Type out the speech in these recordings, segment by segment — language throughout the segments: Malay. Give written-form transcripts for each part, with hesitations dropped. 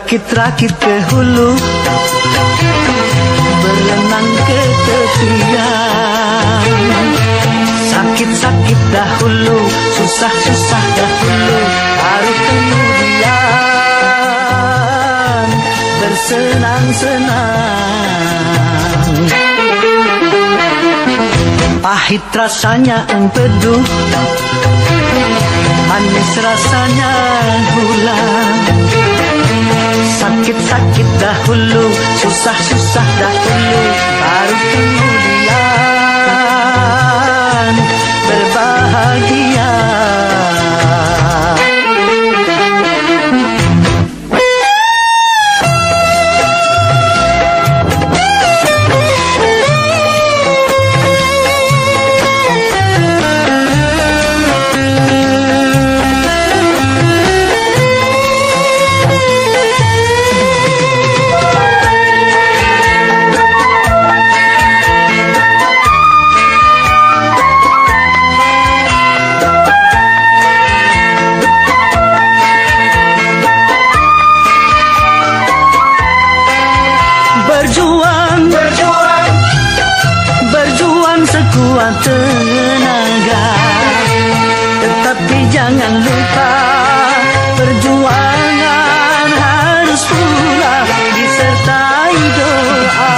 Berakit-rakit ke hulu, berenang ke tepian. Sakit-sakit dahulu, susah-susah dahulu, baru kemudian bersenang-senang. Pahit rasanya empedu, manis rasanya gula. Sakit-sakit dahulu, susah-susah dahulu, baru kemudian berbahagia. Berjuang sekuat tenaga, tetapi jangan lupa perjuangan harus pula disertai doa.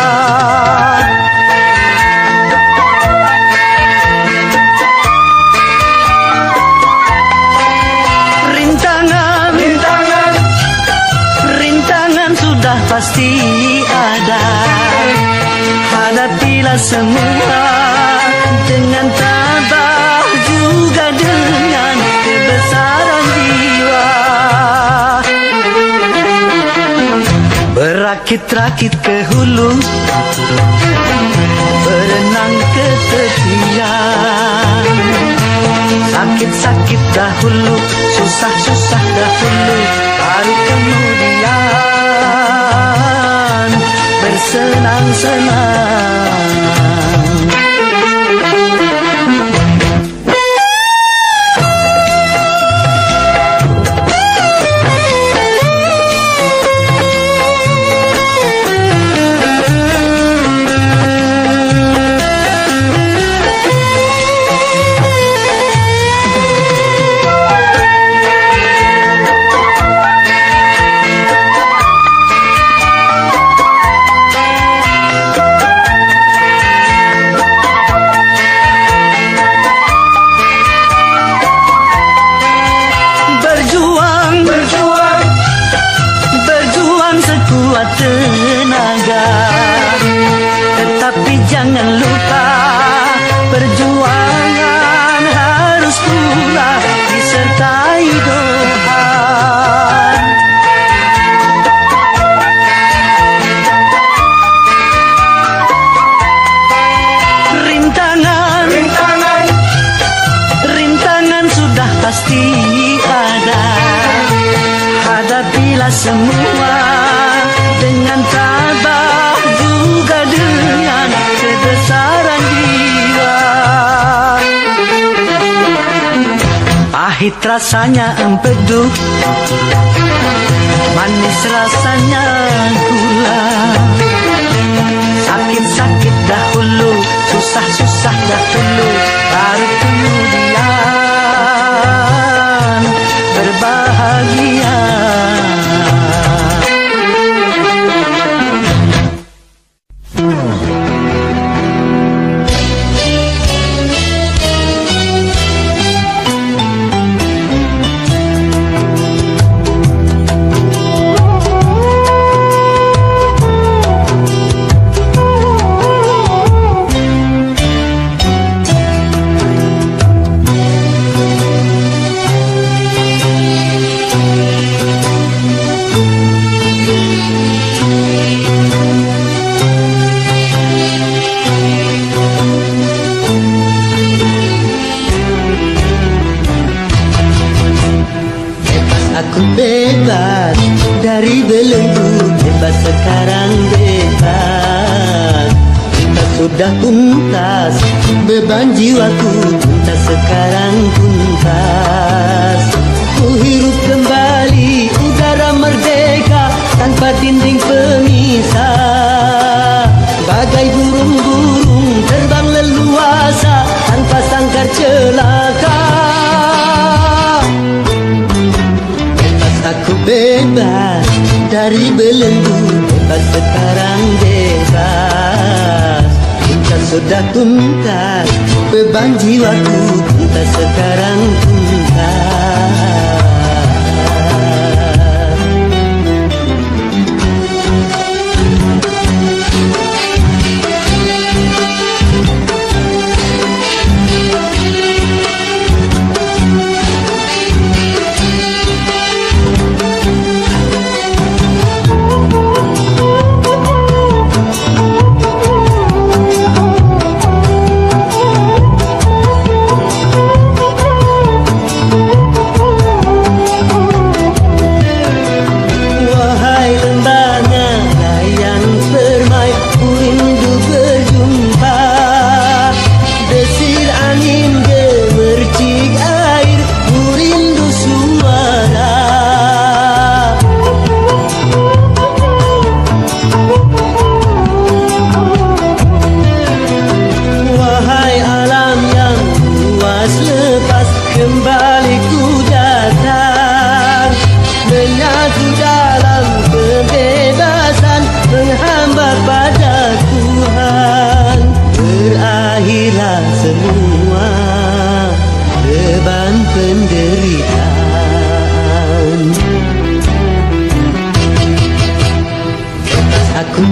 Rintangan sudah pasti ada. Hadapilah semua dengan tabah, juga dengan kebesaran jiwa. Berakit-rakit ke hulu, berenang ke tepian. Sakit-sakit dahulu, susah-susah dahulu, baru kemudian bersenang-senang. Sekuat tenaga, tetapi jangan lupa perjuangan harus pula disertai doa. Rintangan sudah pasti ada. Hadapilah semua dengan tabah, juga dengan kebesaran jiwa. Pahit rasanya empedu, manis rasanya gula. Sakit-sakit dahulu, susah-susah dahulu, baru kemudian berbahagia. Aku bebas dari belenggu, bebas sekarang bebas. Cinta sudah tuntas, beban jiwaku tuntas sekarang tuntas. Ku hirup kembali udara merdeka, tanpa dinding pemisah. Bagai burung-burung terbang leluasa tanpa sangkar celaka. Bebas aku bebas dari belenggu, bebas sekarang bebas. Kita sudah tuntas, beban jiwaku kita sekarang tuntas.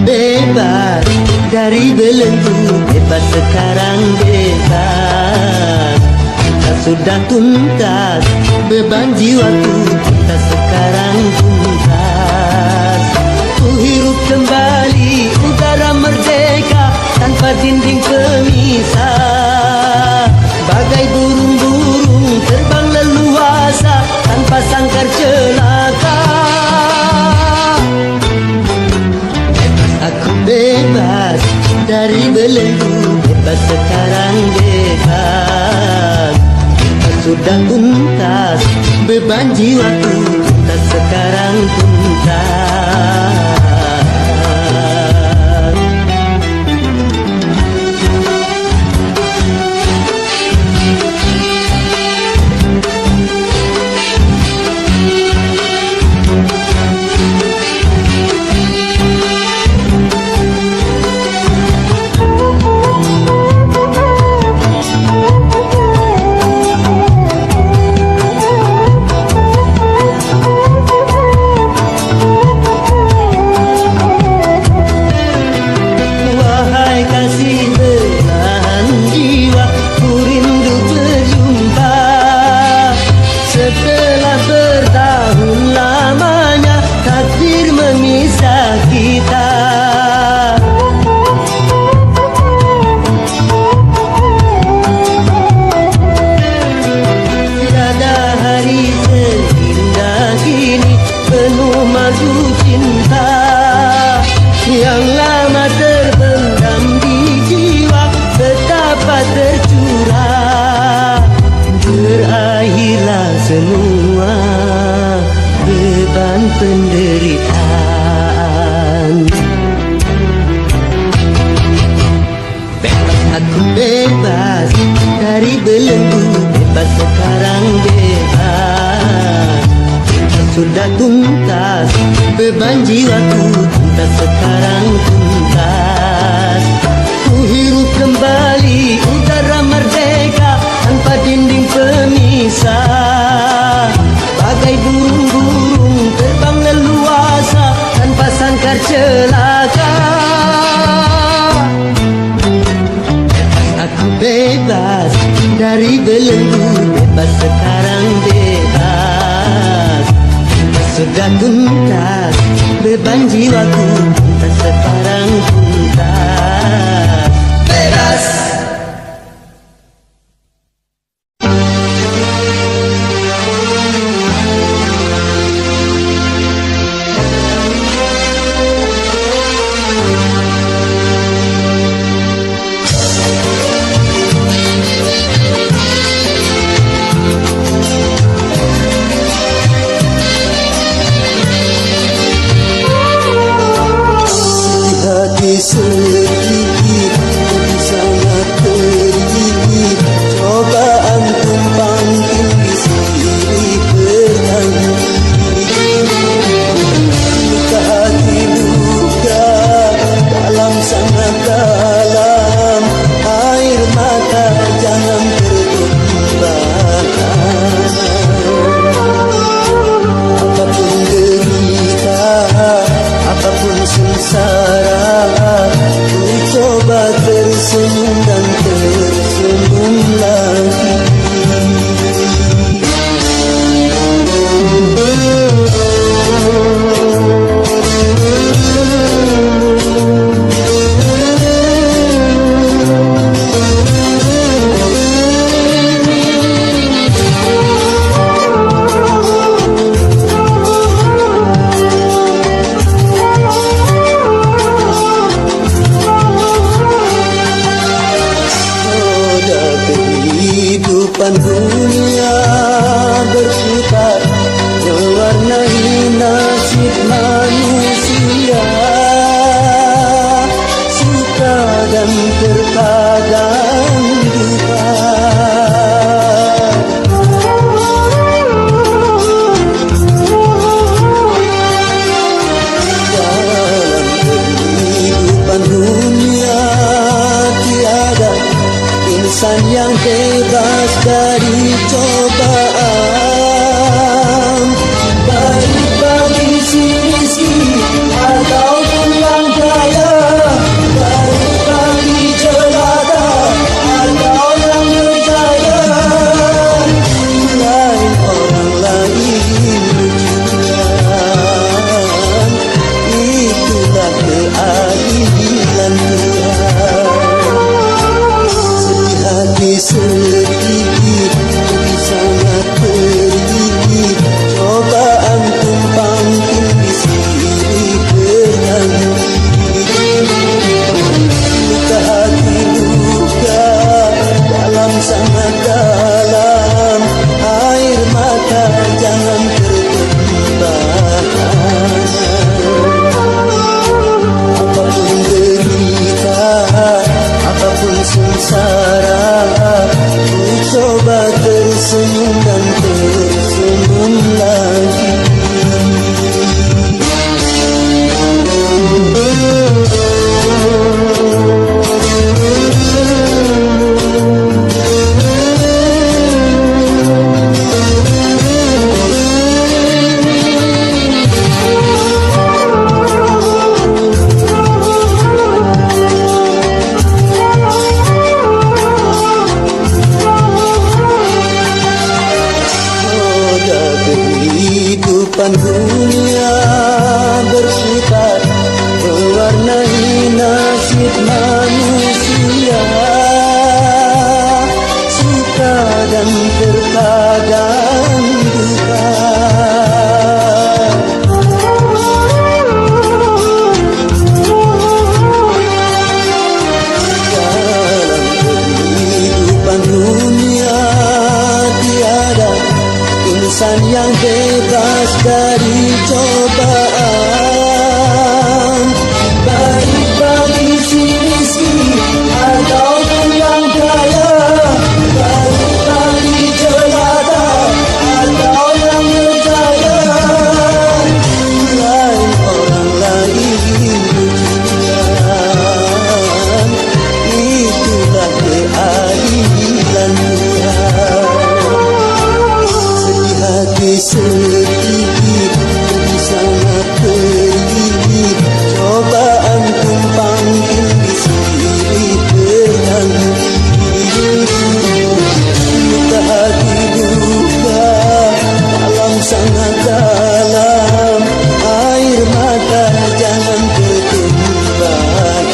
Bebas dari belenggu, bebas sekarang bebas. Kita sudah tuntas, beban jiwaku kita sekarang tuntas. Ku hirup kembali udara merdeka tanpa dinding pemisah. Bagai burung-burung terbang leluasa tanpa sangkar celaka. Aku bebas dari belenggu, bebas sekarang bebas. Kita sudah tuntas, beban jiwaku kita sekarang tuntas. Semua beban penderitaan. Bebas aku bebas dari belenggu, bebas sekarang bebas. Kita sudah tuntas, beban jiwaku kita sekarang tuntas. Ku hirup kembali udara merdeka tanpa dinding pemisah. Bagai burung-burung terbang leluasa tanpa sangkar celaka. Aku bebas dari belenggu, bebas sekarang bebas. Kita sudah tuntas, beban jiwaku kita sekarang tuntas. Bebas. Kehidupan dunia berputar mewarnai nasib manusia, suka dan terkadang duka. Dalam kehidupan dunia tiada insan yang bebas dari cobaan, baik bagi si miskin ataupun yang kaya, baik bagi jelata atau yang berjaya. Lain orang lain ujian, itulah keadilan Tuhan. Hati sedih, sangat perih, cobaan tumpang tindih silih bernyanyi. Luka hati luka dalam sangat dalam, air mata jangan tertumpahkan. Apapun derita, apapun sengsara, ku coba tersenyum dan tersenyum lagi. Kehidupan dunia berputar mewarnai nasib manusia, suka dan terkadang duka. Dalam kehidupan dunia tiada insan yang bebas dari cobaan, baik bagi si miskin ataupun yang kaya, baik bagi jelata atau yang berjaya. Lain orang lain ujian, itulah keadilan Tuhan. Hati sedih, sangat perih, cobaan tumpang tindih silih bernyanyi. Luka hati luka dalam sangat dalam, air mata jangan tertumpahkan.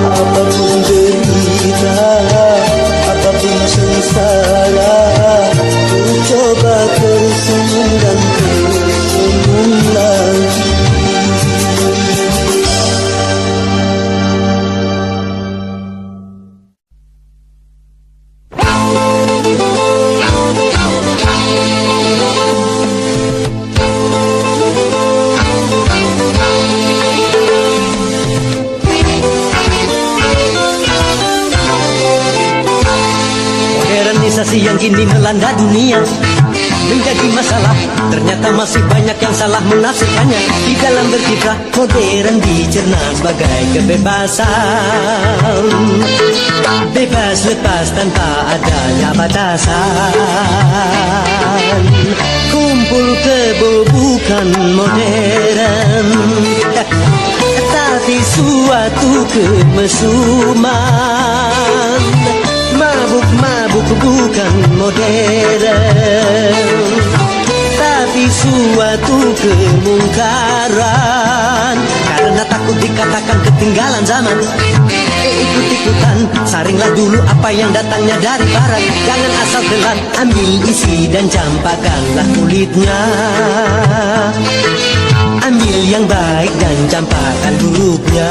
Apapun derita, apapun sengsara, ku coba tersenyum dan tersenyum lagi. Modernisasi yang kini melanda dunia menjadi masalah. Ternyata masih banyak yang salah menafsirkannya. Di dalam berkiprah modern dicerna sebagai kebebasan, bebas lepas tanpa adanya batasan. Kumpul kebo bukan modern, tapi suatu kemesuman. Mabuk-mabuk bukan modern, tapi suatu kemungkaran. Karena takut dikatakan ketinggalan zaman, ikut-ikutan, saringlah dulu apa yang datangnya dari barat. Jangan asal telan, ambil isi dan campakkanlah kulitnya. Ambil yang baik dan campakkan buruknya.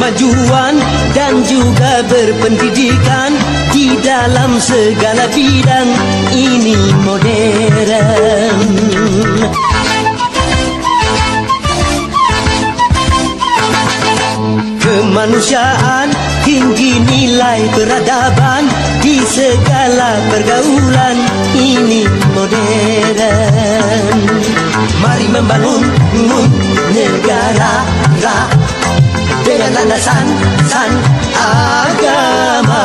kemajuan dan juga berpendidikan di dalam segala bidang. Ini modern. Kemanusiaan, tinggi nilai peradaban di segala pergaulan. Ini modern. Mari membangun negara dengan landasan agama.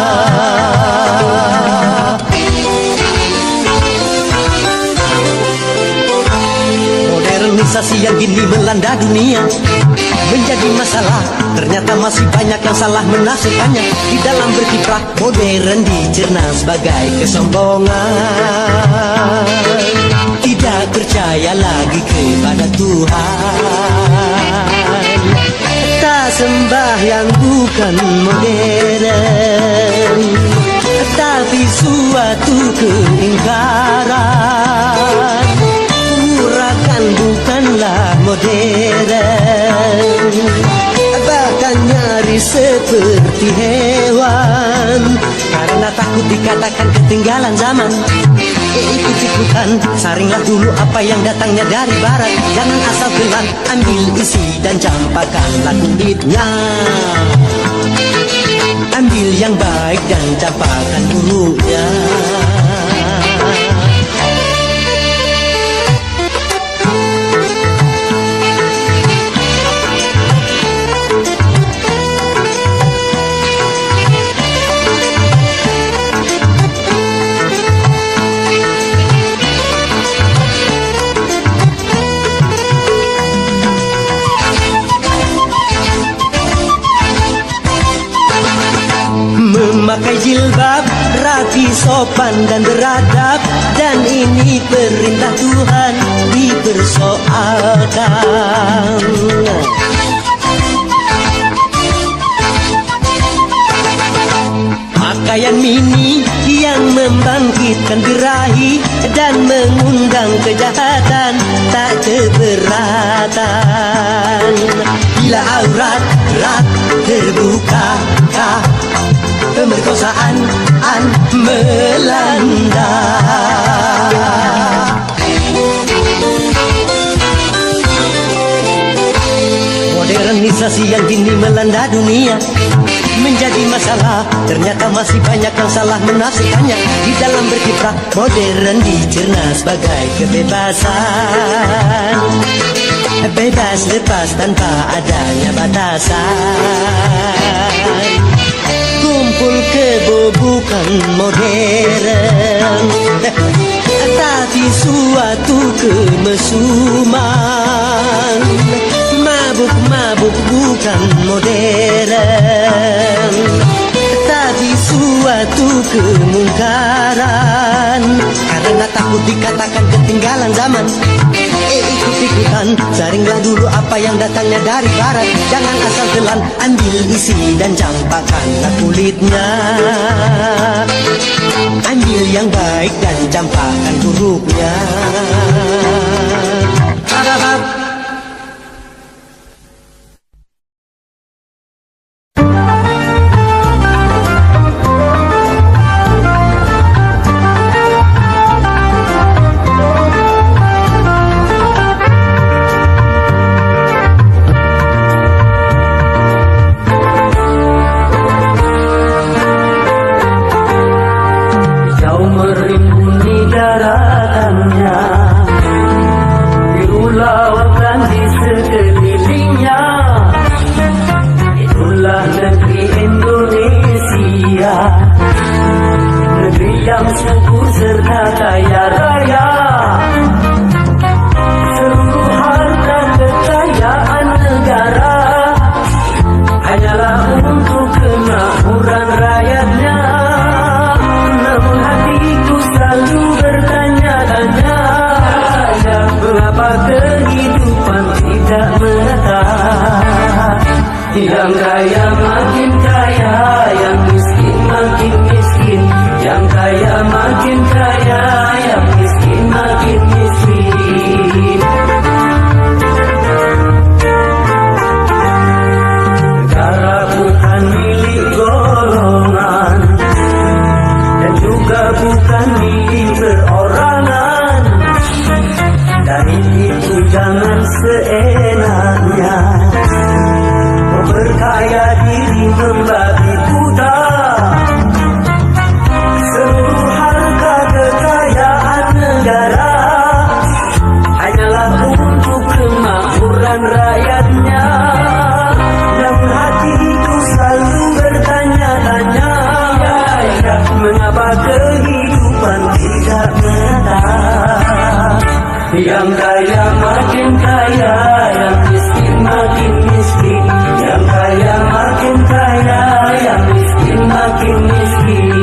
Modernisasi yang kini melanda dunia menjadi masalah. Ternyata masih banyak yang salah menafsirkannya. Di dalam berkiprah modern dicerna sebagai kesombongan. Tidak percaya lagi kepada Tuhan. Tak sembahyang bukan modern, tapi suatu keingkaran. Urakan bukanlah modern, bahkan nyaris seperti hewan. Karena takut dikatakan ketinggalan zaman, ikut-ikutan, saringlah dulu apa yang datangnya dari barat. Jangan asal telan, ambil isi dan campakkanlah kulitnya. Ambil yang baik dan campakkan buruknya. Memakai jilbab, rapi, sopan dan beradab, dan ini perintah Tuhan dipersoalkan. Pakaian mini yang membangkitkan birahi dan mengundang kejahatan tak keberatan. Bila aurat terbuka, pemerkosaan melanda. Modernisasi yang kini melanda dunia menjadi masalah. Ternyata masih banyak yang salah menafsirkannya. Di dalam berkiprah modern dicerna sebagai kebebasan. Bebas lepas tanpa adanya batasan. Kumpul kebo bukan modern, tapi suatu kemesuman. Mabuk bukan modern, tapi suatu kemungkaran. Karena takut dikatakan ketinggalan zaman, ikut-ikutan, saringlah dulu apa yang datangnya dari barat. Jangan asal telan, ambil isi dan campakkanlah kulitnya. Ambil yang baik dan campakkan buruknya. Yang kaya makin kaya, yang miskin makin miskin. Yang kaya makin kaya, yang miskin makin miskin. Negara bukan milik perorangan. Dari itu jangan seenaknya memperkaya diri membabi buta. Seluruh harta kekayaan negara hanyalah untuk kemakmuran rakyatnya. Namun hatiku selalu bertanya-tanya, mengapa kehidupan tidak merata? Yang kaya makin kaya, yang miskin makin miskin. Yang kaya makin kaya, yang miskin makin miskin.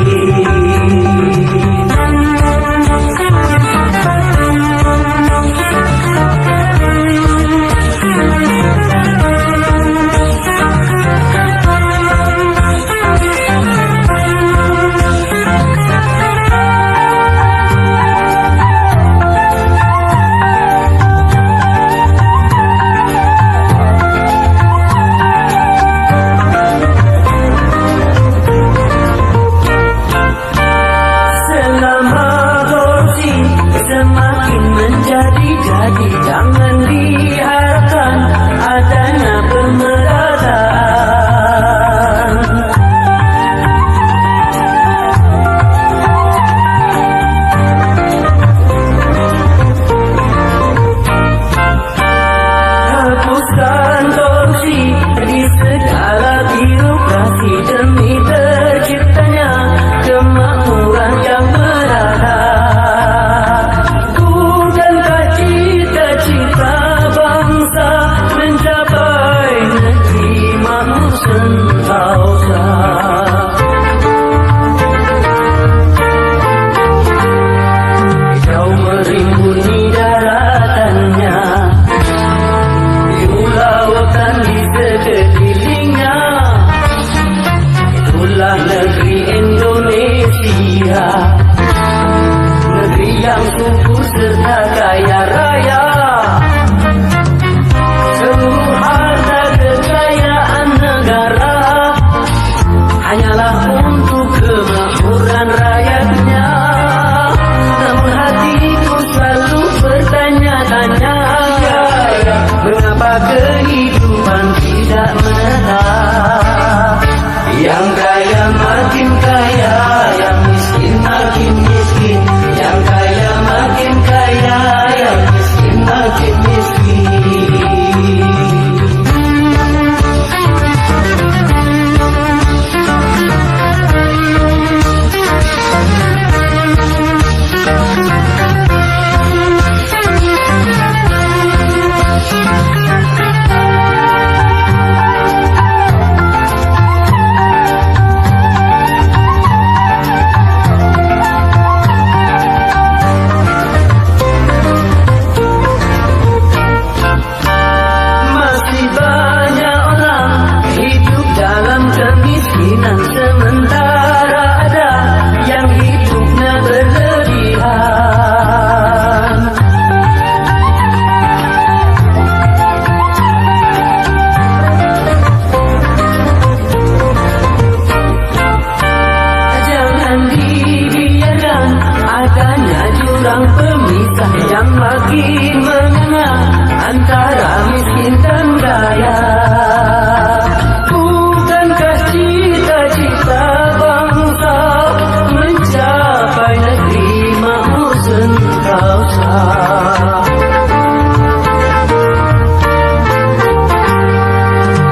Semakin menjadi-jadi, jangan diharapkan adanya pemerataan. Hapuskan korupsi di segala birokrasi demi terciptanya kemakmuran yang merata. Negeri Indonesia, negeri yang subur serta kaya raya. Seluruh harta kekayaan negara hanyalah untuk kemakmuran rakyatnya. Namun hatiku selalu bertanya-tanya, mengapa kehidupan tidak merata? Yang kaya makin kaya, yang miskin makin miskin. Yang kaya makin kaya, yang miskin makin miskin. Sementara ada yang hidupnya berlebihan. Jangan dibiarkan adanya jurang pemisah yang makin menganga antara miskin dan kaya. Cita-cita bangsa mencapai negeri makmur sentosa.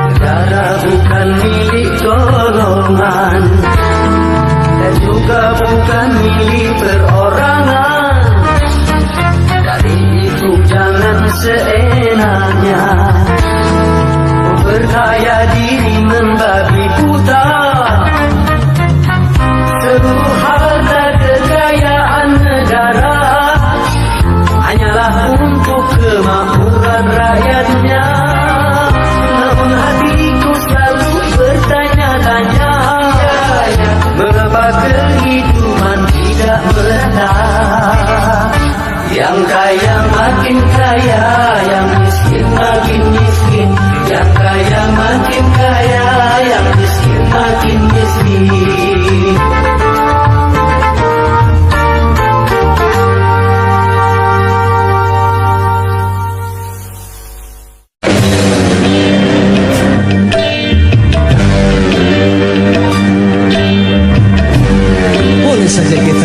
Negara bukan milik golongan dan juga bukan milik perorangan. Dari itu jangan seenaknya memperkaya diri membabi buta. Seluruh harta kekayaan negara hanyalah untuk kemakmuran rakyatnya. Namun hatiku selalu bertanya-tanya, mengapa kehidupan tidak merata? Yang kaya makin kaya, yang miskin makin miskin. Yang kaya makin kaya, yang miskin makin miskin.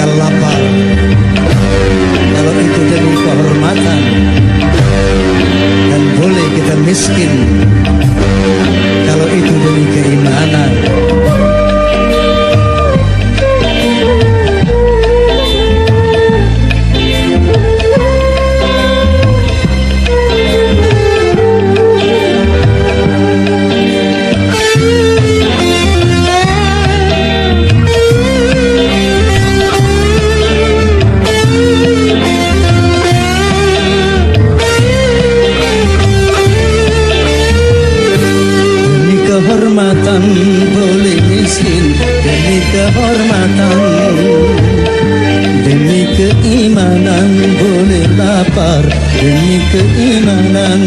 bakal lapar. Kalau itu demi kehormatan, dan boleh kita miskin kalau itu demi keimanan. Kehormatan boleh miskin demi kehormatan, demi keimanan boleh lapar demi keimanan.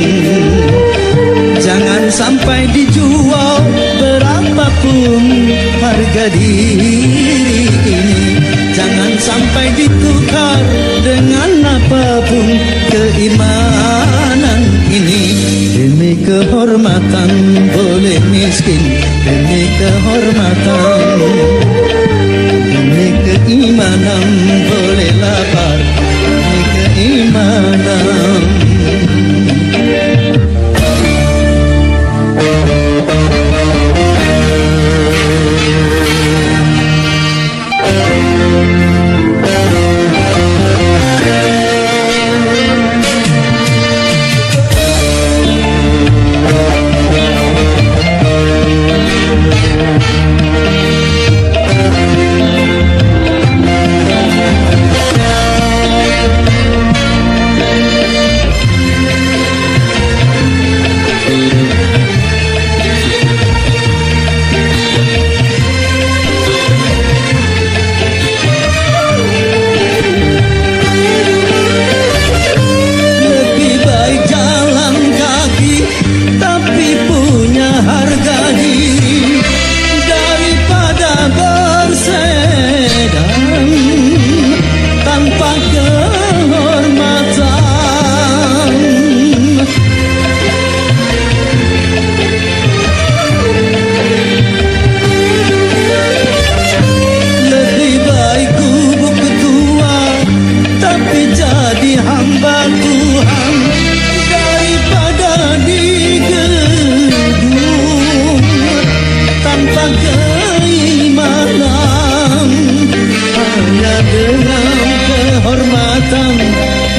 Jangan sampai dijual berapapun harga diri ini, jangan sampai ditukar dengan apapun keimanan ini. Demi kehormatan boleh miskin, demi kehormatan, demi keimanan boleh lapar, demi keimanan.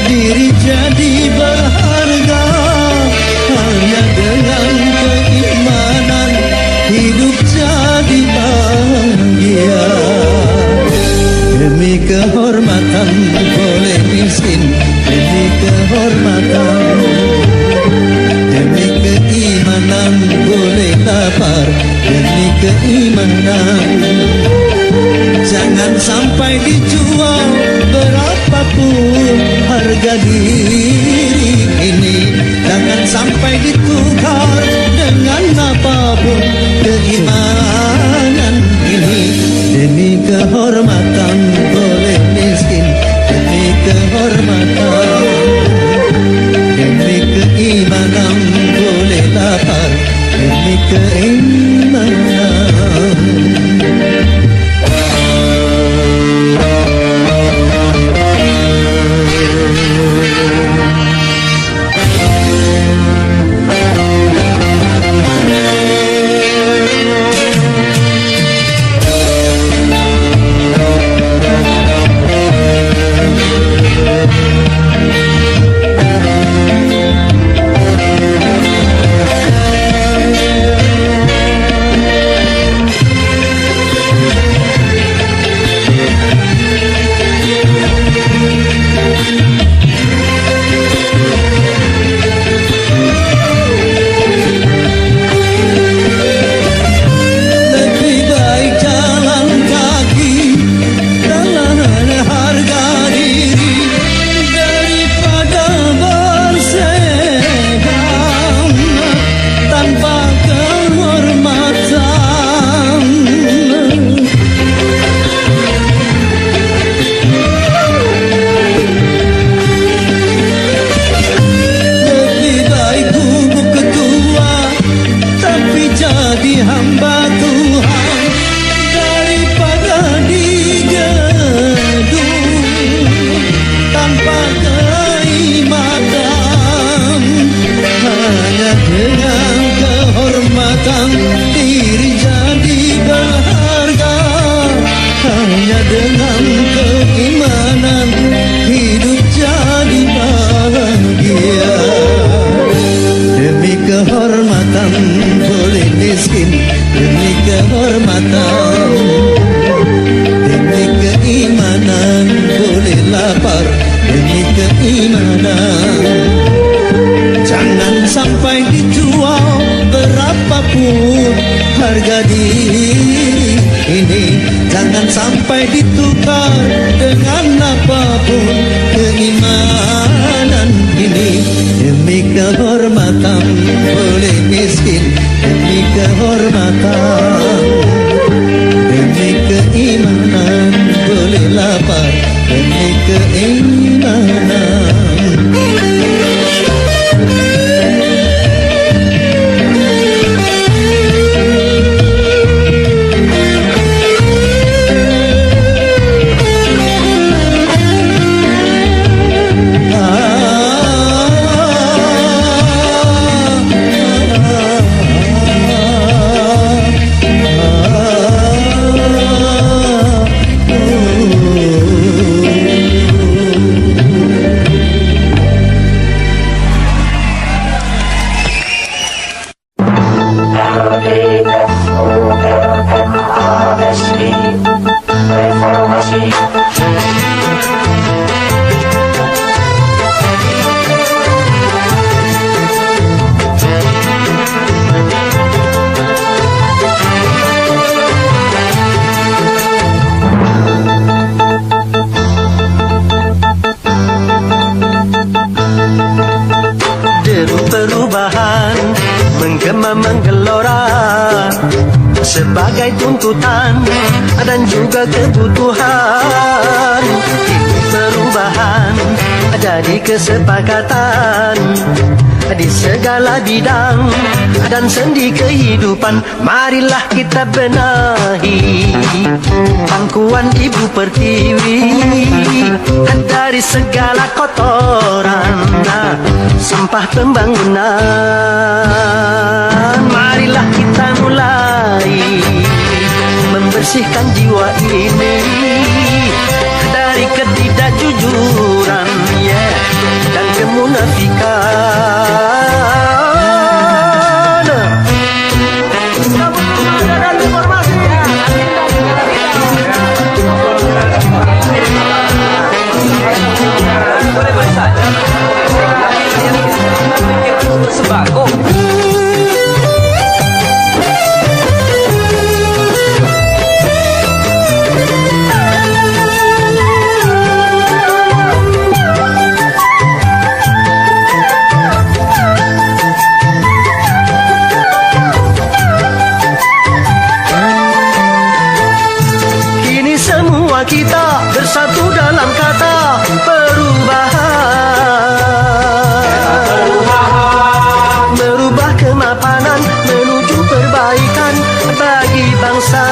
Diri jadi berharga, hanya dengan keimanan hidup jadi bahagia. Demi kehormatan boleh miskin, demi kehormatan, demi keimanan boleh lapar, demi keimanan. Jangan sampai dijual berapapun harga diri ini, jangan sampai ditukar dengan apapun keimanan ini. Demi kehormatan boleh miskin, demi kehormatan, demi keimanan boleh lapar, demi keimanan. lapar demi keimanan. Jangan sampai dijual berapapun harga diri ini. Jangan sampai ditukar dengan apapun keimanan ini. Demi kehormatan boleh miskin, demi kehormatan, demi keimanan boleh lapar, demi keimanan. Perubahan menggema menggelora sebagai tuntutan dan juga kebutuhan. Perubahan jadi kesepakatan di segala bidang dan sendi kehidupan. Marilah kita benahi pangkuan Ibu Pertiwi dari segala kotoran sampah pembangunan. Marilah kita mulai membersihkan jiwa ini dari ketidakjujuran dan kemunafikan. Sembako. Kini semua kita bersatu dalam kata kemapanan menuju perbaikan bagi bangsa.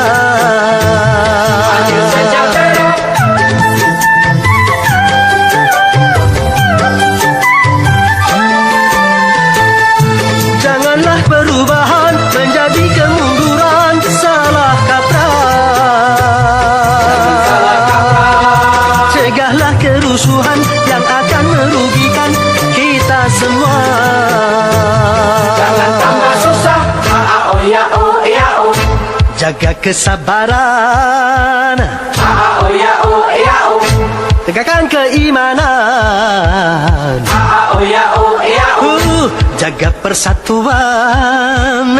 Janganlah perubahan menjadi kemunduran, salah kaprah. Cegahlah kerusuhan yang akan merugikan kita semua. Jaga kesabaran, tegakkan keimanan, jaga persatuan,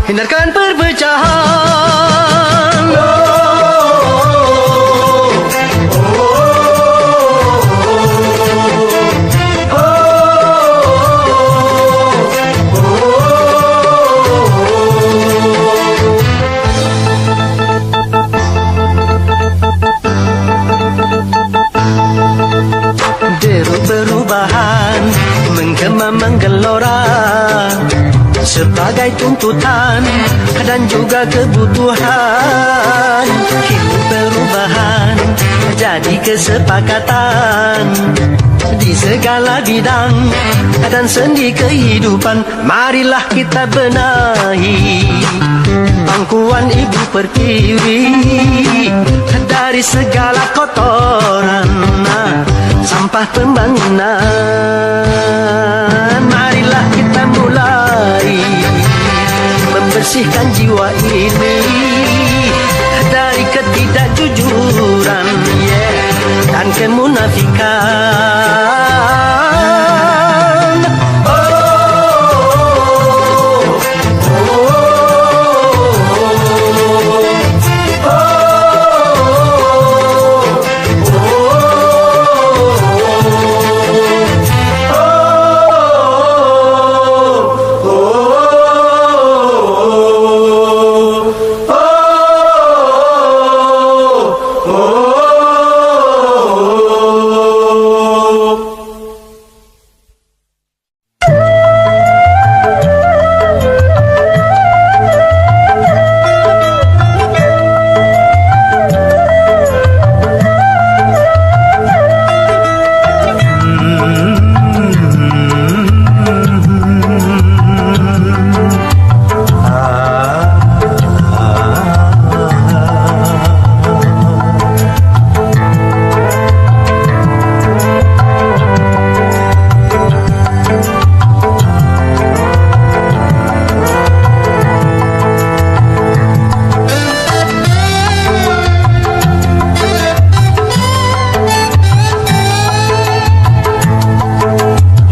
hindarkan perpecahan. Perubahan menggema menggelora sebagai tuntutan dan juga kebutuhan. Kini perubahan jadi kesepakatan di segala bidang dan sendi kehidupan. Marilah kita benahi pangkuan Ibu Pertiwi dari segala kotoran sampah pembangunan. Marilah kita mulai membersihkan jiwa ini dari ketidakjujuran bukan kemunafikan.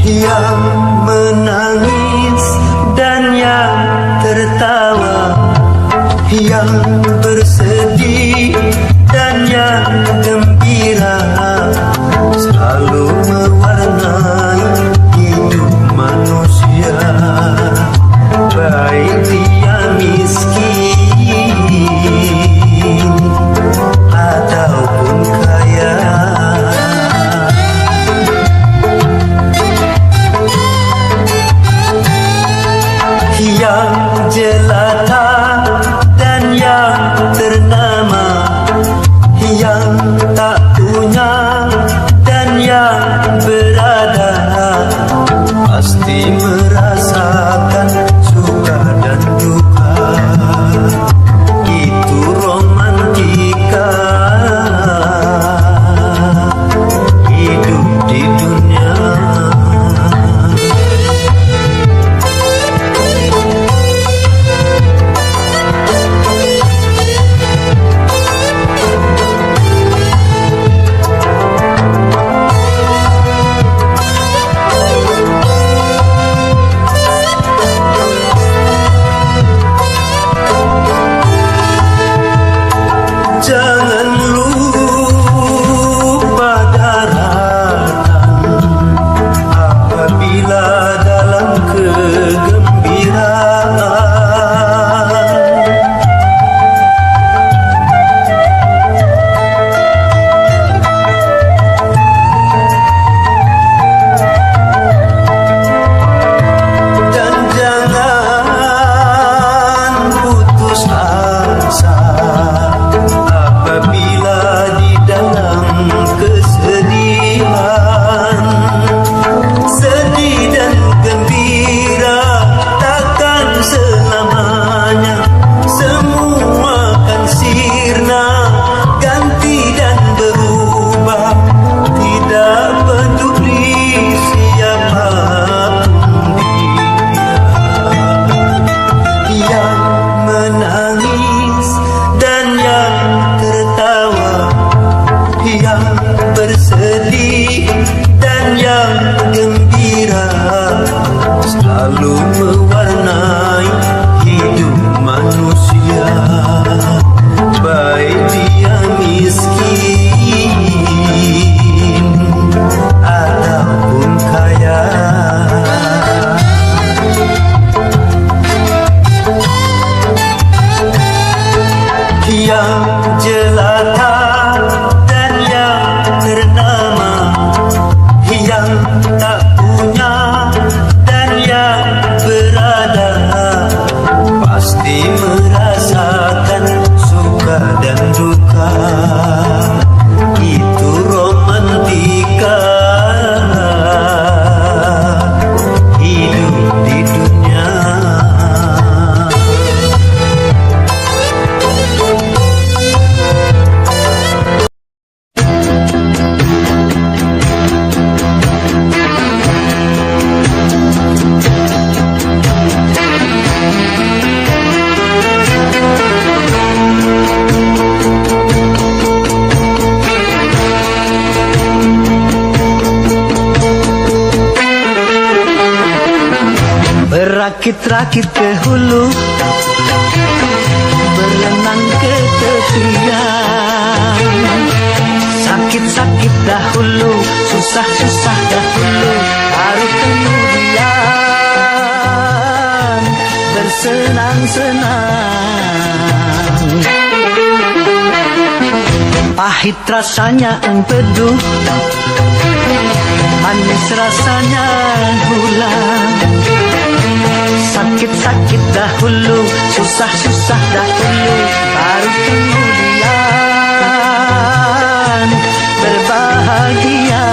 Yang menangis dan yang tertawa, yang bersedih dan yang gembira, selalu mewarnai hidup manusia, baik dia miskin ataupun kaya. Yang jelata dan yang ternama, yang tak punya dan yang berada, pasti merasakan suka dan duka. Itu romantika hidup di dunia. Berakit-rakit ke hulu, berenang ke tepian. Sakit-sakit dahulu, susah-susah dahulu, baru kemudian bersenang-senang. Pahit rasanya empedu, manis rasanya gula. Sakit-sakit dahulu, susah-susah dahulu, baru kemudian berbahagia.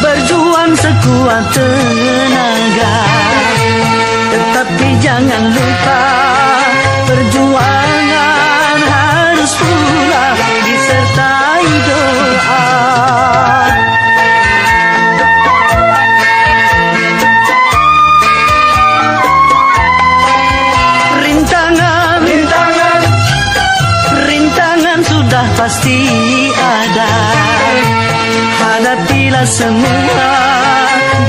Berjuang sekuat tenaga, tetapi jangan lupa perjuangan harus pula disertai doa. Rintangan sudah pasti ada. Hadapilah semua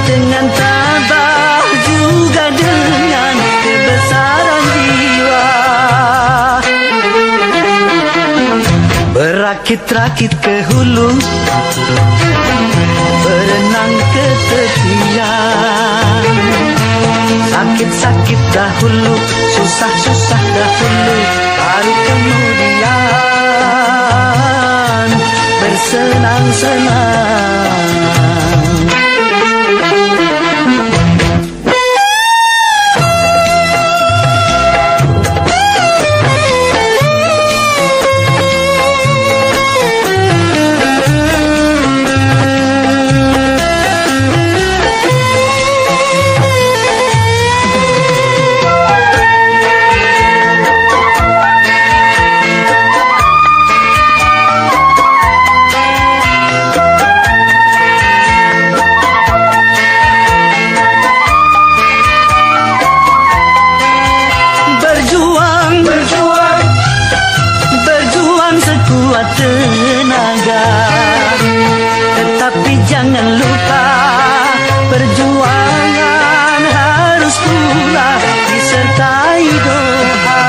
dengan tabah, juga dengan kebesaran jiwa. Berakit-rakit ke hulu, berenang ke tepian. Sakit-sakit dahulu, susah-susah dahulu, baru kemudian bersenang-senang. Berjuang sekuat tenaga, tetapi jangan lupa perjuangan harus pula disertai doa.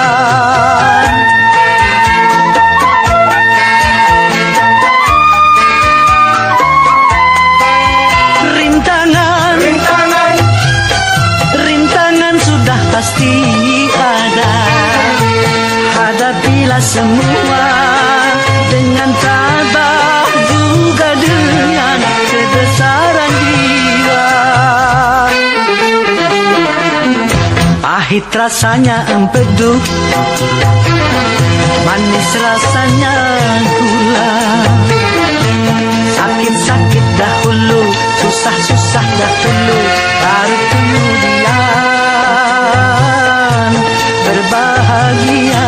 Rintangan sudah pasti ada. Hadapilah semua dengan tabah, juga dengan kebesaran jiwa. Pahit rasanya empedu, manis rasanya gula. Sakit-sakit dahulu, susah-susah dahulu, baru kemudian berbahagia.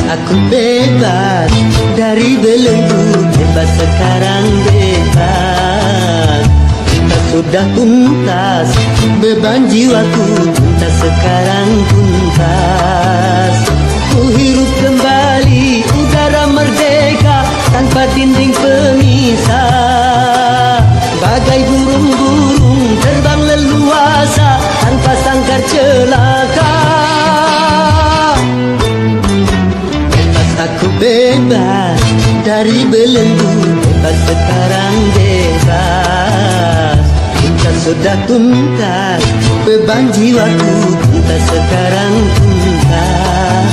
Aku bebas dari belenggu, bebas sekarang bebas. Kita sudah tuntas, beban jiwaku tuntas sekarang tuntas. Ku hirup kembali udara merdeka, tanpa dinding pemisah. Bagai burung-burung terbang leluasa tanpa sangkar celaka. Bebas aku bebas dari belenggu, bebas sekarang bebas. Cinta sudah tuntas, beban jiwaku tuntas sekarang tuntas.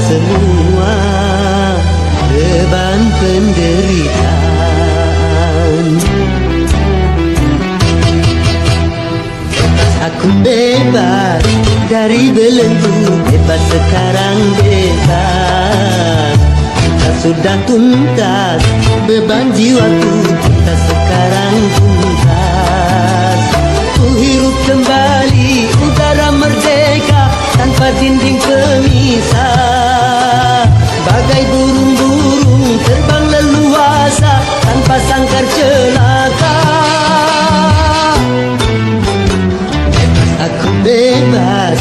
Semua beban penderitaan. Aku bebas dari belenggu, bebas sekarang bebas. Cinta sudah tuntas, beban jiwaku tuntas sekarang tuntas. Ku hirup kembali udara merdeka tanpa dinding pemisah. Bagai burung-burung terbang leluasa tanpa sangkar celaka. Aku bebas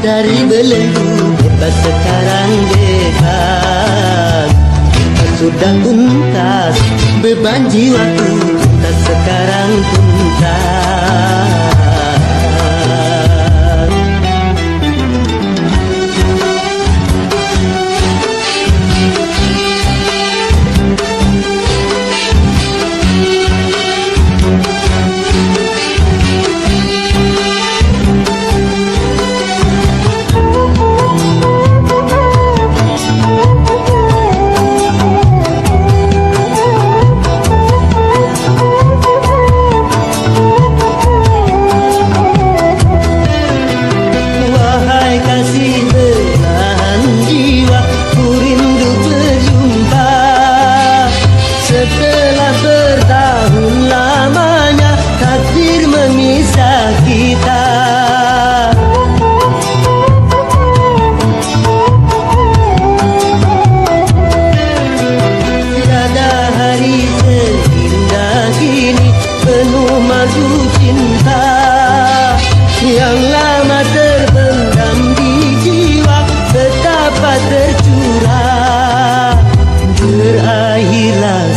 dari belenggu, bebas sekarang bebas. Cinta sudah tuntas, beban jiwaku tuntas sekarang tuntas.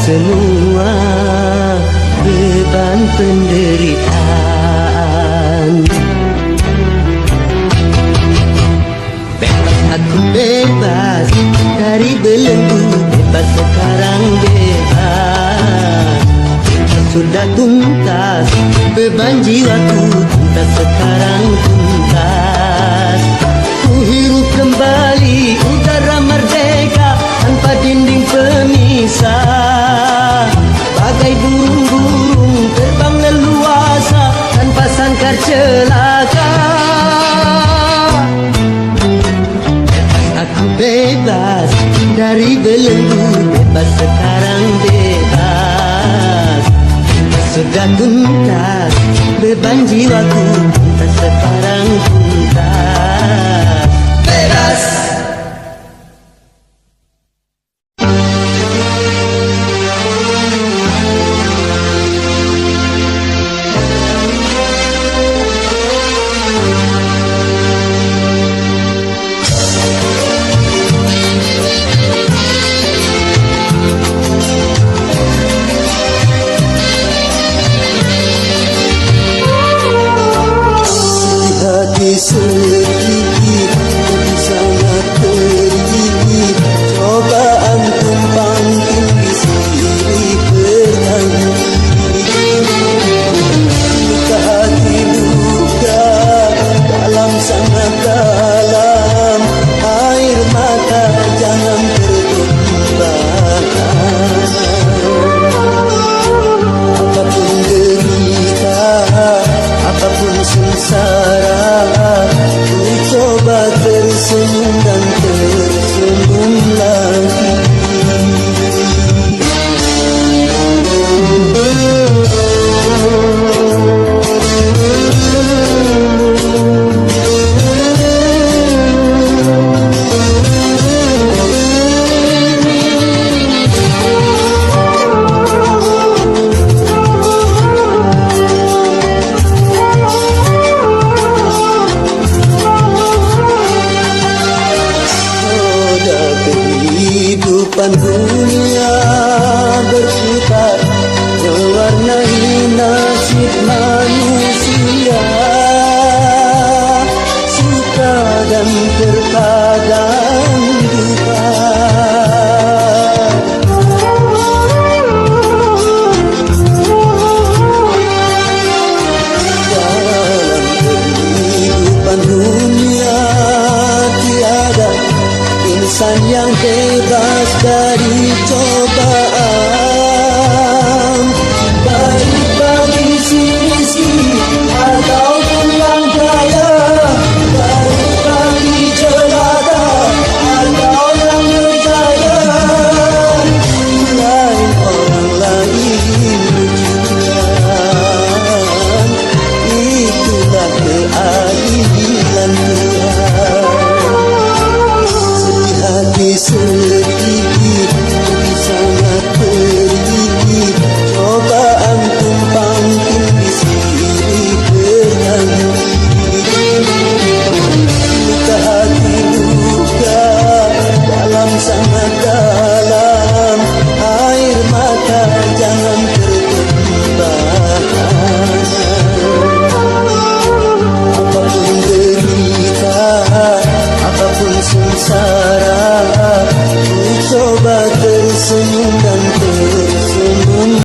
Semua beban penderitaan. Bebas aku bebas dari belenggu, bebas sekarang bebas. Cinta sudah tuntas, beban jiwaku tuntas sekarang tuntas. Ku hirup kembali udara merdeka tanpa dinding pemisah. Bagai burung-burung terbang leluasa tanpa sangkar celaka. Aku bebas dari belenggu, bebas sekarang bebas. Sudah tuntas, beban jiwaku tuntas sekarang tuntas. Bebas. lagi. Kehidupan dunia berputar mewarnai nasib manusia, suka dan terkadang duka. Dalam kehidupan dunia tiada insan yang bebas dari cobaan.